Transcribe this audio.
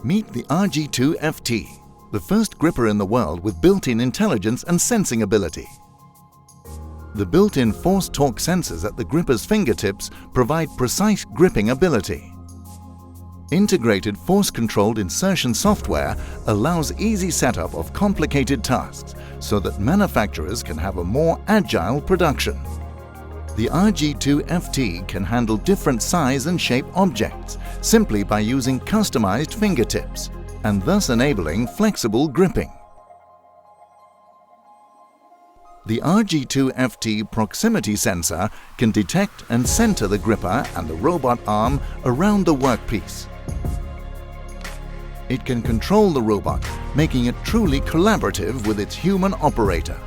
Meet the RG2-FT, the first gripper in the world with built-in intelligence and sensing ability. The built-in force-torque sensors at the gripper's fingertips provide precise gripping ability. Integrated force-controlled insertion software allows easy setup of complicated tasks so that manufacturers can have a more agile production. The RG2-FT can handle different size and shape objects simply by using customized fingertips and thus enabling flexible gripping. The RG2-FT proximity sensor can detect and center the gripper and the robot arm around the workpiece. It can control the robot, making it truly collaborative with its human operator.